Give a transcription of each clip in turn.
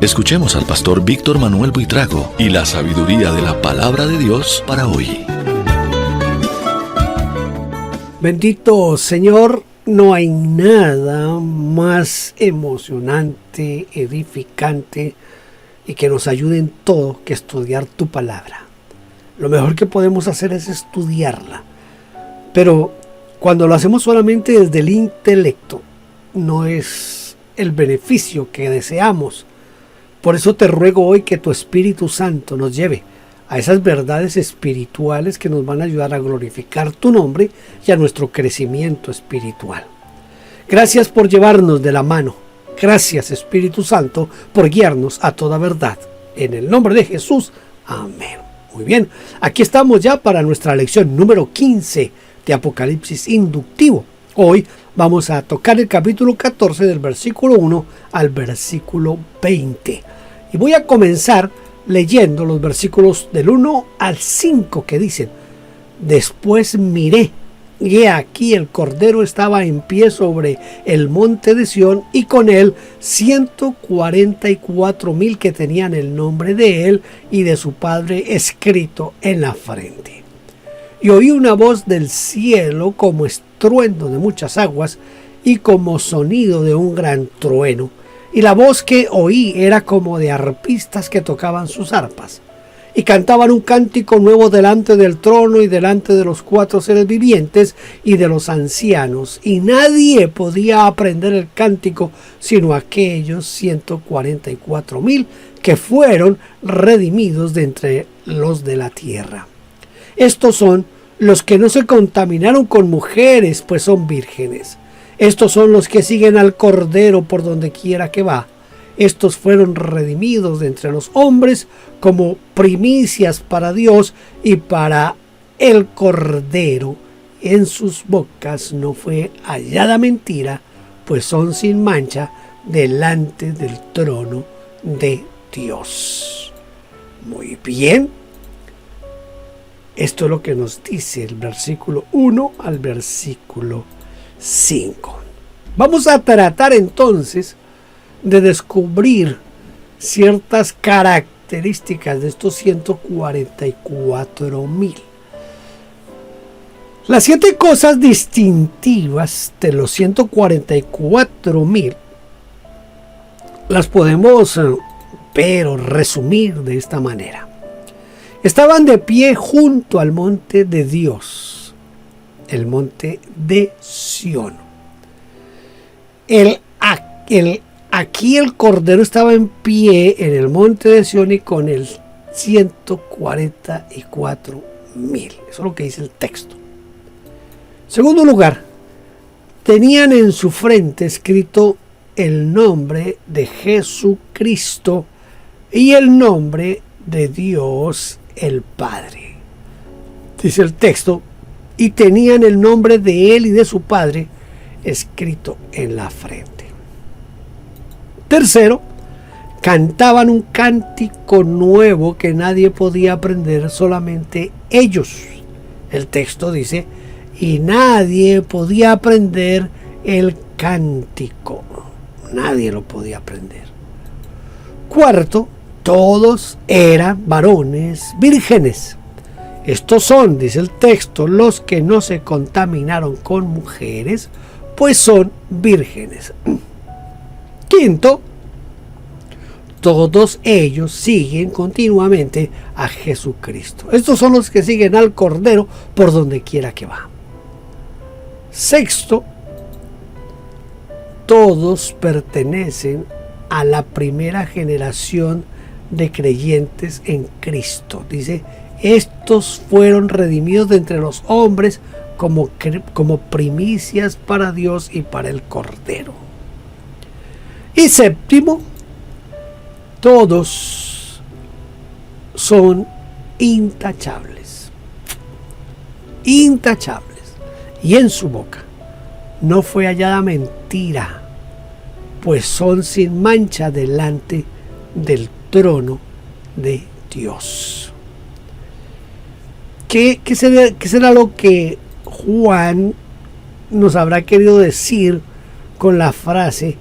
Escuchemos al pastor Víctor Manuel Buitrago y la sabiduría de la palabra de Dios para hoy. Bendito Señor, no hay nada más emocionante, edificante y que nos ayude en todo que estudiar tu palabra. Lo mejor que podemos hacer es estudiarla, pero cuando lo hacemos solamente desde el intelecto, no es el beneficio que deseamos. Por eso te ruego hoy que tu Espíritu Santo nos lleve a esas verdades espirituales que nos van a ayudar a glorificar tu nombre y a nuestro crecimiento espiritual. Gracias por llevarnos de la mano. Gracias, Espíritu Santo, por guiarnos a toda verdad. En el nombre de Jesús, amén. Muy bien, aquí estamos ya para nuestra lección número 15 de Apocalipsis inductivo. Hoy vamos a tocar el capítulo 14 del versículo 1 al versículo 20. Y voy a comenzar leyendo los versículos del 1 al 5 que dicen: Después miré, y he aquí el Cordero estaba en pie sobre el monte de Sión, y con él 144,000 que tenían el nombre de él y de su Padre escrito en la frente. Y oí una voz del cielo como estruendo de muchas aguas y como sonido de un gran trueno. Y la voz que oí era como de arpistas que tocaban sus arpas. Y cantaban un cántico nuevo delante del trono y delante de los 4 seres vivientes y de los ancianos. Y nadie podía aprender el cántico sino aquellos 144,000 que fueron redimidos de entre los de la tierra. Estos son los que no se contaminaron con mujeres, pues son vírgenes. Estos son los que siguen al Cordero por donde quiera que va. Estos fueron redimidos de entre los hombres como primicias para Dios y para el Cordero. En sus bocas no fue hallada mentira, pues son sin mancha delante del trono de Dios. Muy bien. Esto es lo que nos dice el versículo 1 al versículo 5. Vamos a tratar entonces de descubrir ciertas características de estos 144,000. Las 7 cosas distintivas de los 144,000 las podemos resumir de esta manera. Estaban de pie junto al monte de Dios, el monte de Sión. Aquí el Cordero estaba en pie en el monte de Sión y con el 144,000. Eso es lo que dice el texto. Segundo lugar, tenían en su frente escrito el nombre de Jesucristo y el nombre de Dios el Padre. Dice el texto: y tenían el nombre de él y de su Padre escrito en la frente. Tercero, cantaban un cántico nuevo que nadie podía aprender, solamente ellos. El texto dice: y nadie podía aprender el cántico. Nadie lo podía aprender. Cuarto, todos eran varones vírgenes. Estos son, dice el texto, los que no se contaminaron con mujeres, pues son vírgenes. Quinto, todos ellos siguen continuamente a Jesucristo. Estos son los que siguen al Cordero por donde quiera que va. Sexto, todos pertenecen a la primera generación de creyentes en Cristo. Dice: estos fueron redimidos de entre los hombres como primicias para Dios y para el Cordero. Y séptimo, todos son intachables. Intachables. Y en su boca no fue hallada mentira, pues son sin mancha delante del trono de Dios. ¿Qué será lo que Juan nos habrá querido decir con la frase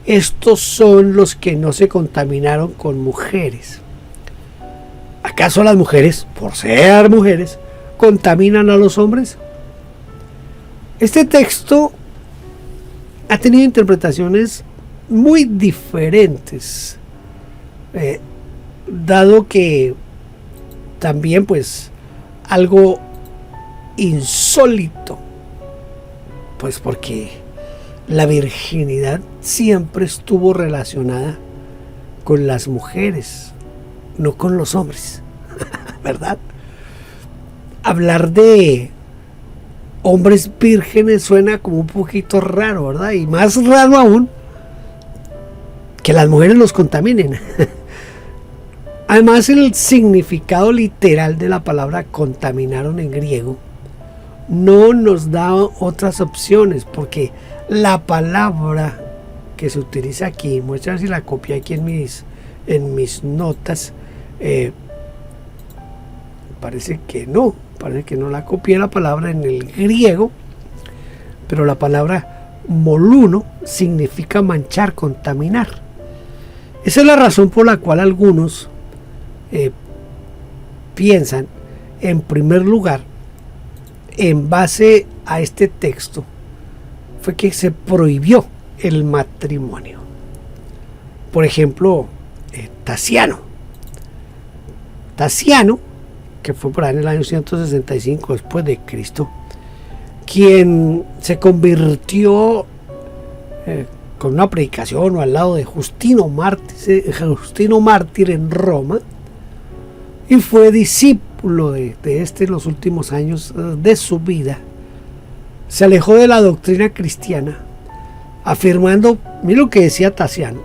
estos son los que no se contaminaron con mujeres. ¿Acaso las mujeres, por ser mujeres, contaminan a los hombres? Este texto ha tenido interpretaciones muy diferentes, dado que también pues algo insólito, pues porque la virginidad siempre estuvo relacionada con las mujeres, no con los hombres, ¿verdad? Hablar de hombres vírgenes suena como un poquito raro, ¿verdad? Y más raro aún que las mujeres los contaminen. Además, el significado literal de la palabra contaminaron en griego no nos da otras opciones, porque la palabra que se utiliza aquí, muestra ver si la copié aquí en mis notas, parece que no la copié la palabra en el griego, pero la palabra moluno significa manchar, contaminar. Esa es la razón por la cual algunos piensan, en primer lugar, en base a este texto, fue que se prohibió el matrimonio. Por ejemplo, Tasiano, que fue por ahí en el año 165 después de Cristo, quien se convirtió con una predicación o al lado de Justino Mártir en Roma, y fue discípulo de este en los últimos años de su vida. Se alejó de la doctrina cristiana, afirmando, mira lo que decía Tasiano,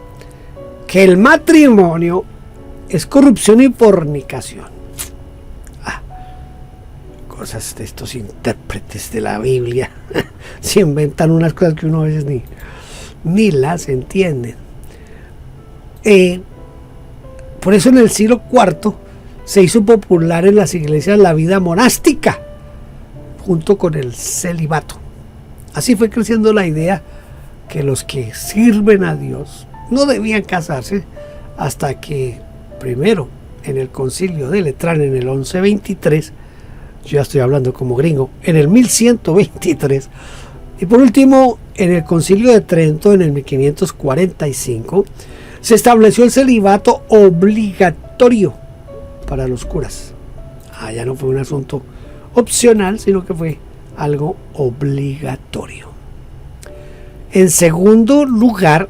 que el matrimonio es corrupción y fornicación. Cosas de estos intérpretes de la Biblia se inventan unas cosas que uno a veces ni las entiende. Por eso en el siglo IV se hizo popular en las iglesias la vida monástica junto con el celibato. Así fue creciendo la idea que los que sirven a Dios no debían casarse hasta que primero en el concilio de Letrán en el 1123, yo ya estoy hablando como gringo, en el 1123, y por último en el concilio de Trento en el 1545 se estableció el celibato obligatorio para los curas. Ya no fue un asunto opcional, sino que fue algo obligatorio. En segundo lugar,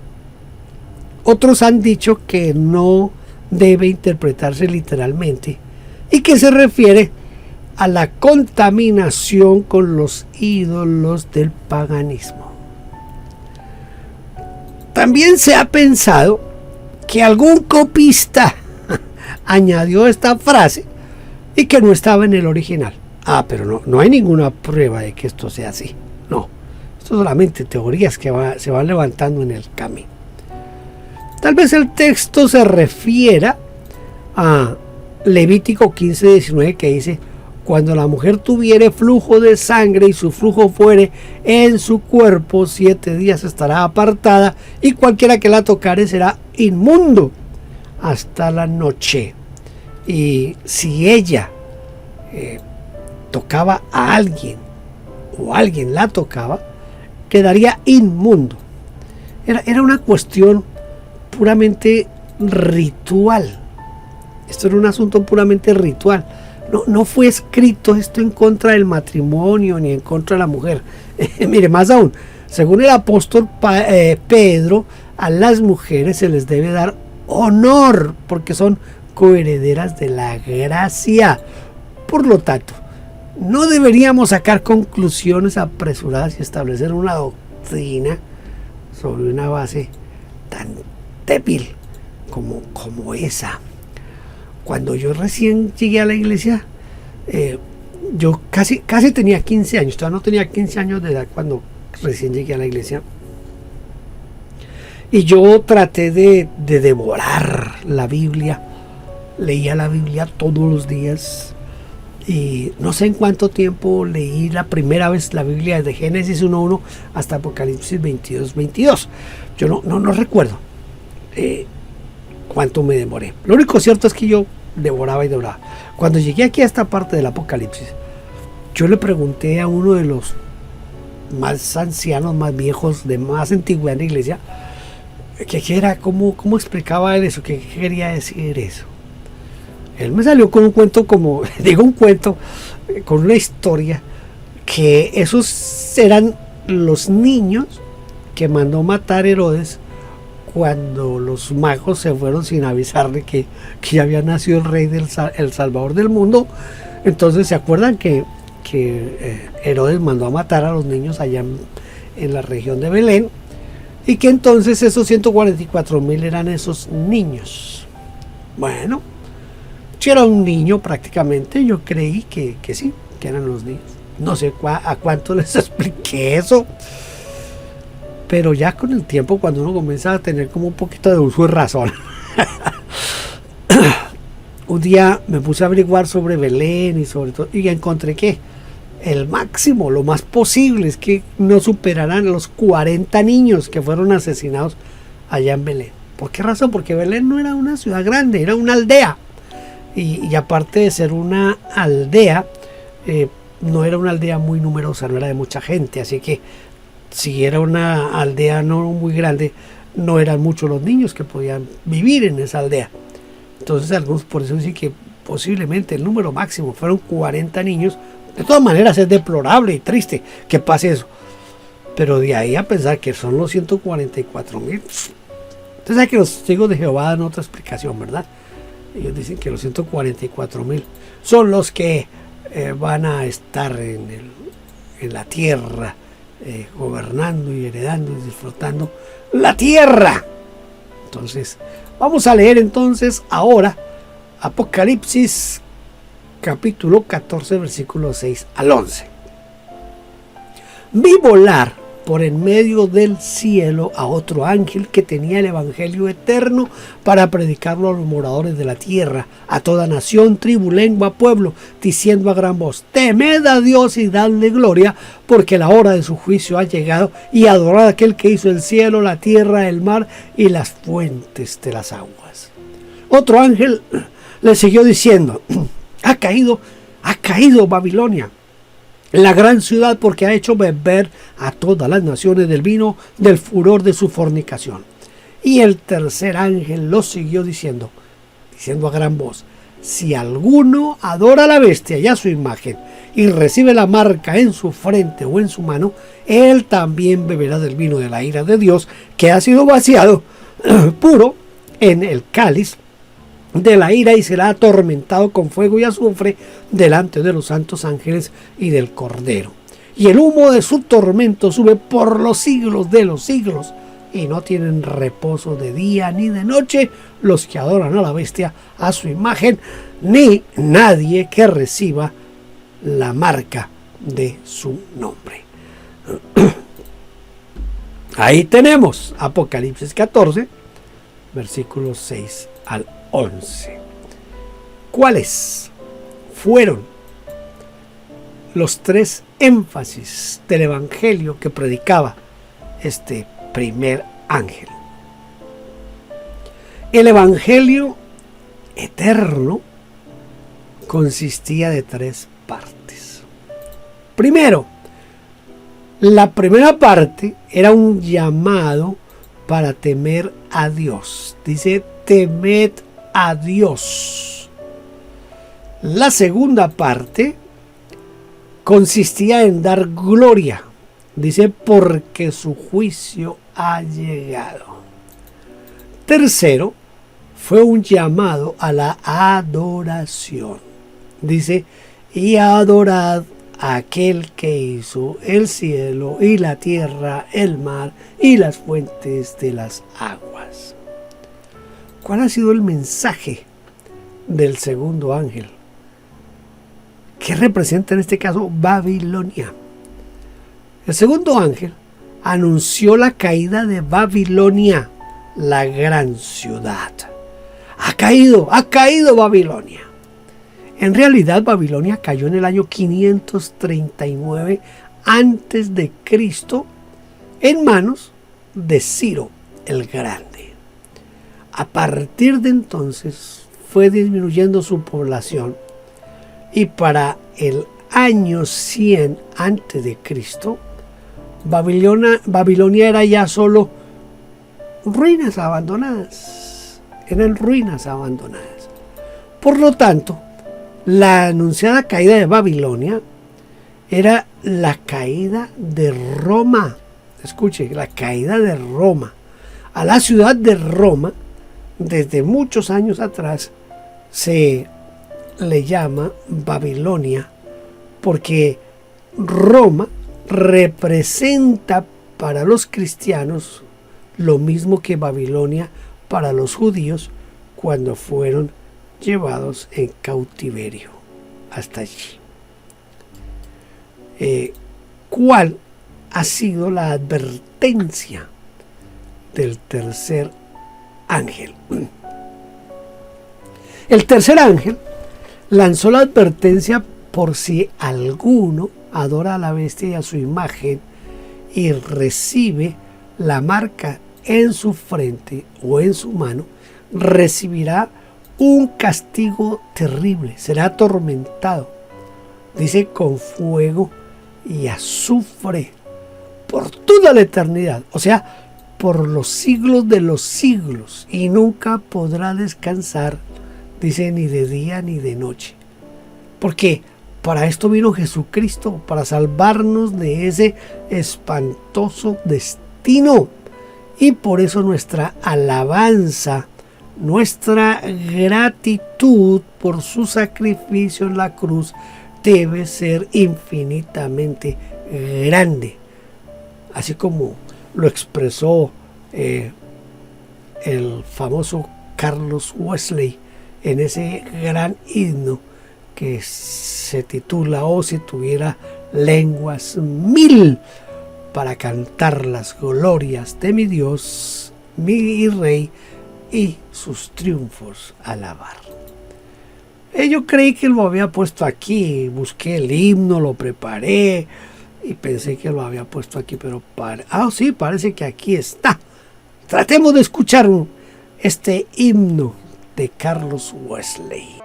otros han dicho que no debe interpretarse literalmente y que se refiere a la contaminación con los ídolos del paganismo. También se ha pensado que algún copista añadió esta frase y que no estaba en el original. Pero no hay ninguna prueba de que esto sea así. No, esto solamente teorías que se van levantando en el camino. Tal vez el texto se refiera a Levítico 15:19, que dice: cuando la mujer tuviere flujo de sangre y su flujo fuere en su cuerpo, 7 días estará apartada, y cualquiera que la tocare será inmundo hasta la noche. Y si ella tocaba a alguien o alguien la tocaba, quedaría inmundo. Era una cuestión puramente ritual. Esto era un asunto puramente ritual. No fue escrito esto en contra del matrimonio ni en contra de la mujer. Mire, más aún, según el apóstol Pedro, a las mujeres se les debe dar honor porque son coherederas de la gracia. Por lo tanto, no deberíamos sacar conclusiones apresuradas y establecer una doctrina sobre una base tan débil como esa. Cuando yo recién llegué a la iglesia, yo casi tenía 15 años, todavía no tenía 15 años de edad cuando recién llegué a la iglesia. Y yo traté de devorar la Biblia, leía la Biblia todos los días, Y no sé en cuánto tiempo leí la primera vez la Biblia desde Génesis 1:1 hasta Apocalipsis 22:22. Yo no recuerdo cuánto me demoré. Lo único cierto es que yo devoraba y devoraba. Cuando llegué aquí a esta parte del Apocalipsis, yo le pregunté a uno de los más ancianos, más viejos, de más antigüedad en la iglesia, que era, cómo explicaba él eso, qué quería decir eso. Él me salió con un cuento, como digo, un cuento con una historia, que esos eran los niños que mandó matar Herodes cuando los magos se fueron sin avisarle que ya había nacido el rey el salvador del mundo. Entonces se acuerdan que Herodes mandó a matar a los niños allá en la región de Belén, y que entonces esos 144,000 eran esos niños. Bueno, si era un niño prácticamente, yo creí que sí, que eran los niños. No sé a cuánto les expliqué eso, pero ya con el tiempo, cuando uno comienza a tener como un poquito de uso de razón, un día me puse a averiguar sobre Belén y sobre todo, y encontré que el máximo, lo más posible, es que no superarán los 40 niños que fueron asesinados allá en Belén. ¿Por qué razón? Porque Belén no era una ciudad grande, era una aldea. Y aparte de ser una aldea, no era una aldea muy numerosa, no era de mucha gente. Así que si era una aldea no muy grande, no eran muchos los niños que podían vivir en esa aldea. Entonces algunos por eso dicen que posiblemente el número máximo fueron 40 niños. De todas maneras es deplorable y triste que pase eso. Pero de ahí a pensar que son los 144,000. Entonces hay que los testigos de Jehová dan otra explicación, ¿verdad? Ellos dicen que los 144,000 son los que van a estar en la tierra, gobernando y heredando y disfrutando la tierra. Entonces vamos a leer entonces ahora Apocalipsis capítulo 14, versículos 6 al 11. Vi volar por en medio del cielo a otro ángel que tenía el evangelio eterno para predicarlo a los moradores de la tierra, a toda nación, tribu, lengua, pueblo, diciendo a gran voz: temed a Dios y dadle gloria, porque la hora de su juicio ha llegado, y adorad a aquel que hizo el cielo, la tierra, el mar y las fuentes de las aguas. Otro ángel le siguió diciendo: ha caído Babilonia, la gran ciudad, porque ha hecho beber a todas las naciones del vino del furor de su fornicación. Y el tercer ángel lo siguió diciendo a gran voz: si alguno adora a la bestia y a su imagen, y recibe la marca en su frente o en su mano, él también beberá del vino de la ira de Dios, que ha sido vaciado puro en el cáliz de la ira, y será atormentado con fuego y azufre delante de los santos ángeles y del Cordero. Y el humo de su tormento sube por los siglos de los siglos, y no tienen reposo de día ni de noche los que adoran a la bestia, a su imagen, ni nadie que reciba la marca de su nombre. Ahí tenemos Apocalipsis 14, versículos 6 al 11. ¿Cuáles fueron los tres énfasis del evangelio que predicaba este primer ángel? El evangelio eterno consistía de tres partes. Primero, la primera parte era un llamado para temer a Dios. Dice: temed a Dios. La segunda parte consistía en dar gloria. Dice: porque su juicio ha llegado. Tercero, fue un llamado a la adoración. Dice: y adorad a aquel que hizo el cielo y la tierra, el mar y las fuentes de las aguas. ¿Cuál ha sido el mensaje del segundo ángel? ¿Qué representa en este caso Babilonia? El segundo ángel anunció la caída de Babilonia, la gran ciudad. Ha caído Babilonia. En realidad, Babilonia cayó en el año 539 antes de Cristo en manos de Ciro el Grande. A partir de entonces fue disminuyendo su población y para el año 100 antes de Cristo, Babilonia era ya solo ruinas abandonadas. Eran ruinas abandonadas. Por lo tanto, la anunciada caída de Babilonia era la caída de Roma. Escuche, la caída de Roma. A la ciudad de Roma, desde muchos años atrás, se le llama Babilonia porque Roma representa para los cristianos lo mismo que Babilonia para los judíos cuando fueron llevados en cautiverio hasta allí. ¿Cuál ha sido la advertencia del tercer ángel? El tercer ángel lanzó la advertencia por si alguno adora a la bestia y a su imagen y recibe la marca en su frente o en su mano, recibirá un castigo terrible, será atormentado, dice, con fuego y azufre por toda la eternidad, o sea, por los siglos de los siglos, y nunca podrá descansar, dice, ni de día ni de noche. Porque para esto vino Jesucristo, para salvarnos de ese espantoso destino. Y por eso nuestra alabanza, nuestra gratitud por su sacrificio en la cruz debe ser infinitamente grande. Así como lo expresó el famoso Carlos Wesley en ese gran himno que se titula "Oh, si tuviera lenguas mil para cantar las glorias de mi Dios, mi Rey, y sus triunfos alabar". Yo creí que lo había puesto aquí, busqué el himno, lo preparé y pensé que lo había puesto aquí, pero sí, parece que aquí está. Tratemos de escuchar este himno de Carlos Wesley.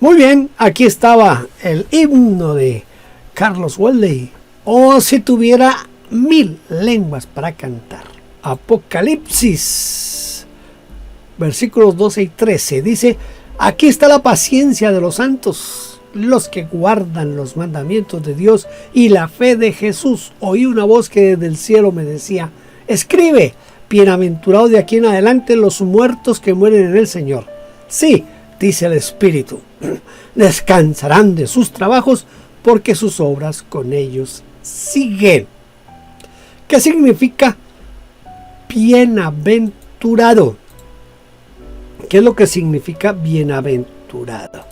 Muy bien, aquí estaba el himno de Carlos Wesley. Oh, si tuviera 1000 lenguas para cantar. Apocalipsis, versículos 12 y 13. Dice: aquí está la paciencia de los santos los que guardan los mandamientos de Dios y la fe de Jesús. Oí una voz que desde el cielo me decía: escribe, bienaventurados de aquí en adelante los muertos que mueren en el Señor. Sí, dice el Espíritu, descansarán de sus trabajos porque sus obras con ellos siguen. ¿Qué significa bienaventurado? ¿Qué es lo que significa bienaventurado?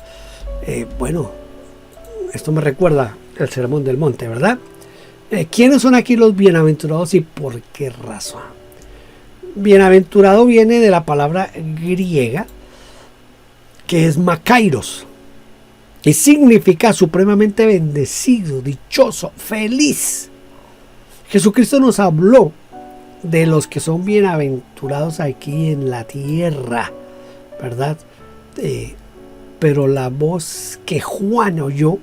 Bueno, esto me recuerda el Sermón del Monte, ¿verdad? ¿Quiénes son aquí los bienaventurados y por qué razón? Bienaventurado viene de la palabra griega que es makairos y significa supremamente bendecido, dichoso, feliz. Jesucristo nos habló de los que son bienaventurados aquí en la tierra, ¿verdad? Pero la voz que Juan oyó,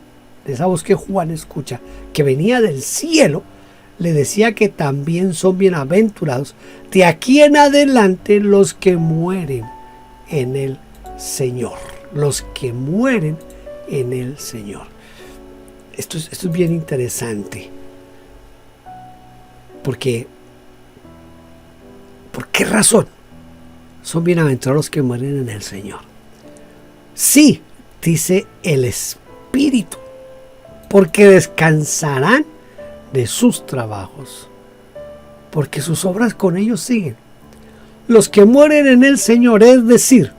esa voz que Juan escucha, que venía del cielo, le decía que también son bienaventurados de aquí en adelante los que mueren en el Señor. Los que mueren en el Señor. Esto es bien interesante. Porque, ¿por qué razón son bienaventurados los que mueren en el Señor? Sí, dice el Espíritu, porque descansarán de sus trabajos, porque sus obras con ellos siguen. Los que mueren en el Señor, es decir,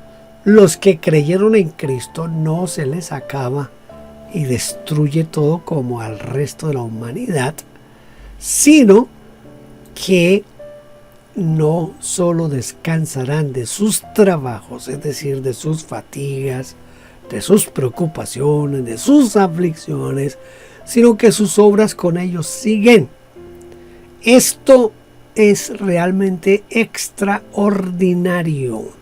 los que creyeron en Cristo, no se les acaba y destruye todo como al resto de la humanidad, sino que no solo descansarán de sus trabajos, es decir, de sus fatigas, de sus preocupaciones, de sus aflicciones, sino que sus obras con ellos siguen. Esto es realmente extraordinario.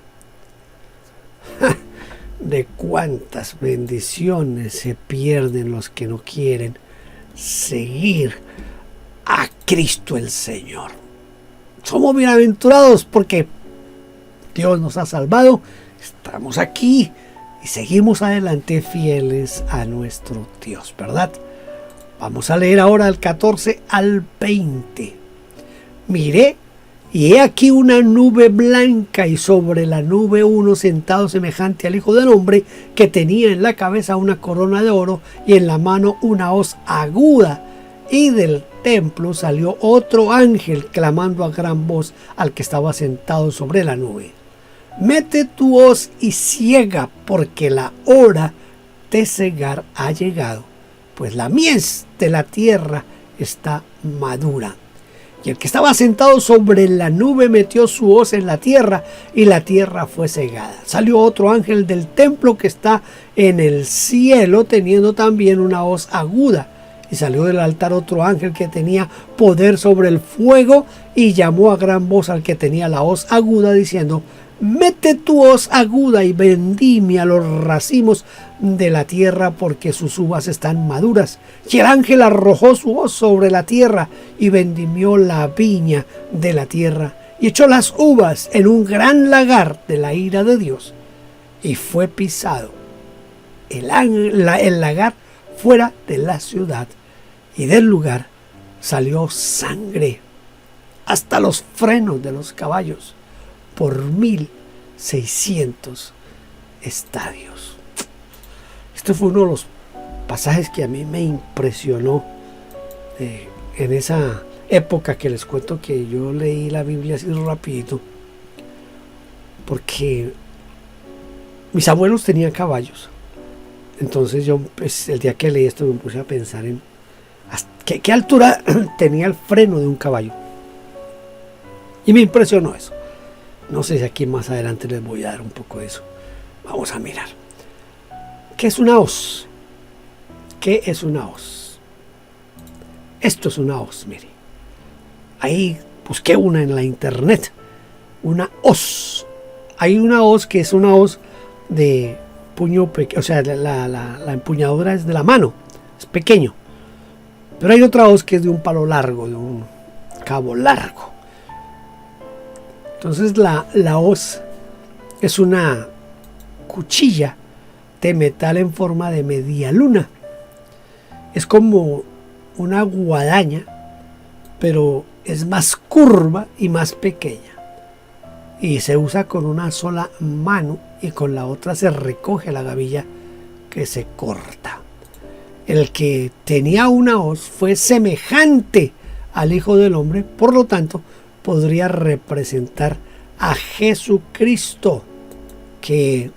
De cuántas bendiciones se pierden los que no quieren seguir a Cristo el Señor. Somos bienaventurados porque Dios nos ha salvado, estamos aquí y seguimos adelante fieles a nuestro Dios, ¿verdad? Vamos a leer ahora del 14 al 20. Miré, y he aquí una nube blanca, y sobre la nube uno sentado semejante al Hijo del Hombre, que tenía en la cabeza una corona de oro y en la mano una hoz aguda. Y del templo salió otro ángel clamando a gran voz al que estaba sentado sobre la nube: mete tu hoz y ciega, porque la hora de cegar ha llegado, pues la mies de la tierra está madura. Y el que estaba sentado sobre la nube metió su hoz en la tierra, y la tierra fue cegada. Salió otro ángel del templo que está en el cielo, teniendo también una hoz aguda. Y salió del altar otro ángel que tenía poder sobre el fuego, y llamó a gran voz al que tenía la hoz aguda, diciendo: mete tu hoz aguda y vendimia los racimos de la tierra, porque sus uvas están maduras. Y el ángel arrojó su hoz sobre la tierra y vendimió la viña de la tierra y echó las uvas en un gran lagar de la ira de Dios, y fue pisado el lagar fuera de la ciudad, y del lugar salió sangre hasta los frenos de los caballos por 1600 estadios. Este fue uno de los pasajes que a mí me impresionó en esa época que les cuento que yo leí la Biblia así rapidito, porque mis abuelos tenían caballos. Entonces yo, pues, el día que leí esto me puse a pensar en qué altura tenía el freno de un caballo, y me impresionó eso. No sé si aquí más adelante les voy a dar un poco de eso. Vamos a mirar. ¿Qué es una hoz? ¿Qué es una hoz? Esto es una hoz, mire. Ahí busqué una en la internet. Una hoz. Hay una hoz que es una hoz de puño pequeño. O sea, la empuñadura es de la mano. Es pequeño. Pero hay otra hoz que es de un palo largo, de un cabo largo. Entonces la hoz es una cuchilla de metal en forma de media luna. Es como una guadaña, pero es más curva y más pequeña. Y se usa con una sola mano y con la otra se recoge la gavilla que se corta. El que tenía una hoz fue semejante al Hijo del Hombre, por lo tanto, podría representar a Jesucristo, que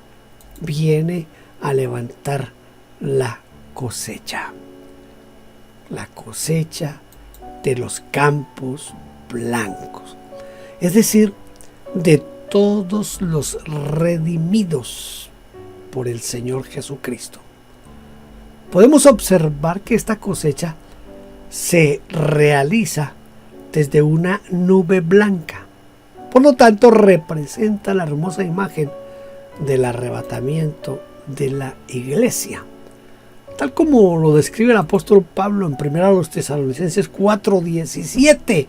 viene a levantar la cosecha de los campos blancos, es decir, de todos los redimidos por el Señor Jesucristo. Podemos observar que esta cosecha se realiza desde una nube blanca. Por lo tanto, representa la hermosa imagen del arrebatamiento de la iglesia, tal como lo describe el apóstol Pablo en 1 Tesalonicenses 4:17.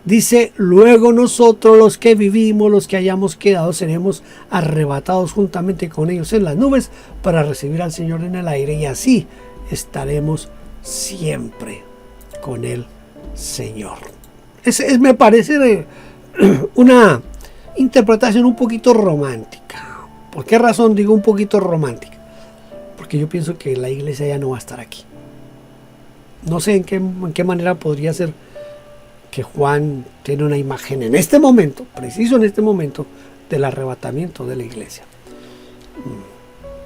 Dice: luego nosotros, los que vivimos, los que hayamos quedado, seremos arrebatados juntamente con ellos en las nubes para recibir al Señor en el aire, y así estaremos siempre con el Señor. Me parece una interpretación un poquito romántica. ¿Por qué razón digo un poquito romántica? Porque yo pienso que la iglesia ya no va a estar aquí. No sé en qué manera podría ser que Juan tiene una imagen en este momento, preciso en este momento, del arrebatamiento de la iglesia.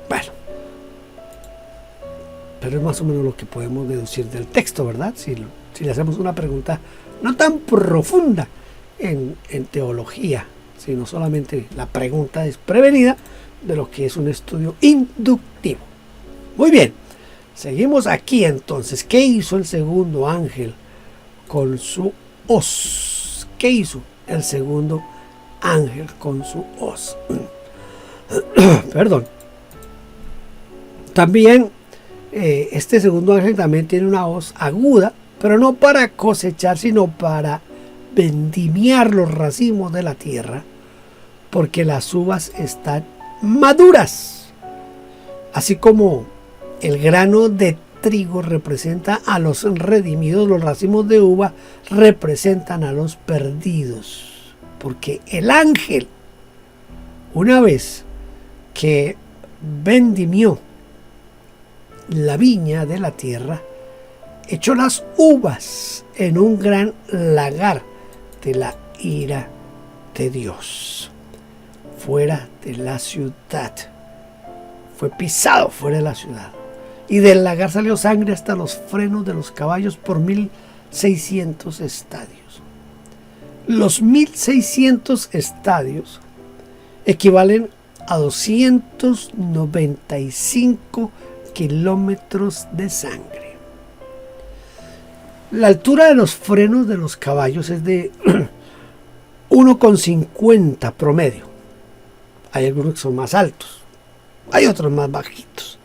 Bueno, pero es más o menos lo que podemos deducir del texto, ¿verdad? Si le hacemos una pregunta no tan profunda en teología, sino solamente la pregunta desprevenida de lo que es un estudio inductivo. Muy bien, seguimos aquí entonces. ¿Qué hizo el segundo ángel con su hoz? ¿Qué hizo el segundo ángel con su hoz? Perdón. También este segundo ángel también tiene una hoz aguda, pero no para cosechar, sino para vendimiar los racimos de la tierra, porque las uvas están maduras. Así como el grano de trigo representa a los redimidos, los racimos de uva representan a los perdidos, porque el ángel, una vez que vendimió la viña de la tierra, echó las uvas en un gran lagar de la ira de Dios, fuera de la ciudad. Fue pisado fuera de la ciudad. Y del lagar salió sangre hasta los frenos de los caballos por 1600 estadios. Los 1600 estadios equivalen a 295 kilómetros de sangre. La altura de los frenos de los caballos es de 1,50 promedio. Hay algunos que son más altos, hay otros más bajitos,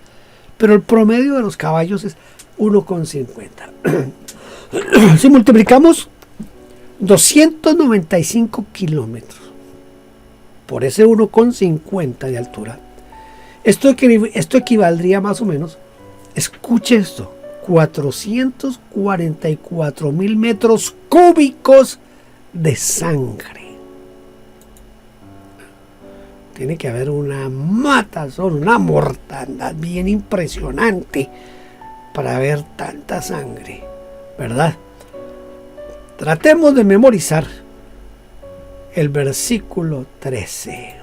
pero el promedio de los caballos es 1,50. Si multiplicamos 295 kilómetros por ese 1,50 de altura, esto equivaldría más o menos, escuche esto, 444,000 metros cúbicos de sangre. Tiene que haber una matazón, una mortandad bien impresionante para ver tanta sangre, ¿verdad? Tratemos de memorizar el versículo 13,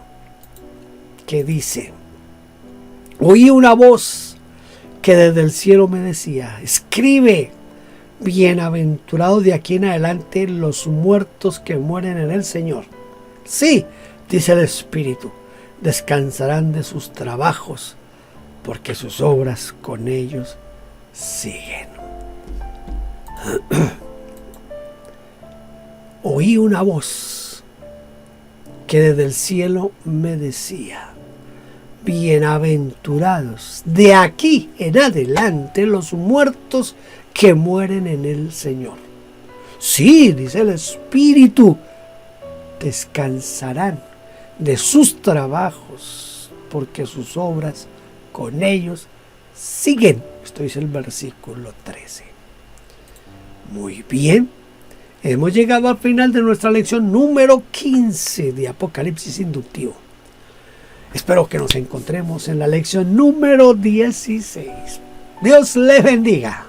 que dice: oí una voz que desde el cielo me decía: escribe, bienaventurados de aquí en adelante los muertos que mueren en el Señor. Sí, dice el Espíritu, descansarán de sus trabajos, porque sus obras con ellos siguen. Oí una voz que desde el cielo me decía: bienaventurados de aquí en adelante los muertos que mueren en el Señor. Sí, dice el Espíritu, descansarán de sus trabajos, porque sus obras con ellos siguen. Esto dice el versículo 13. Muy bien. Hemos llegado al final de nuestra lección número 15 de Apocalipsis Inductivo. Espero que nos encontremos en la lección número 16. Dios les bendiga.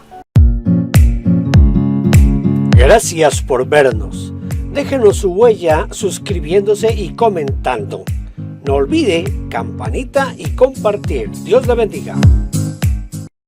Gracias por vernos. Déjenos su huella suscribiéndose y comentando. No olvide campanita y compartir. Dios le bendiga.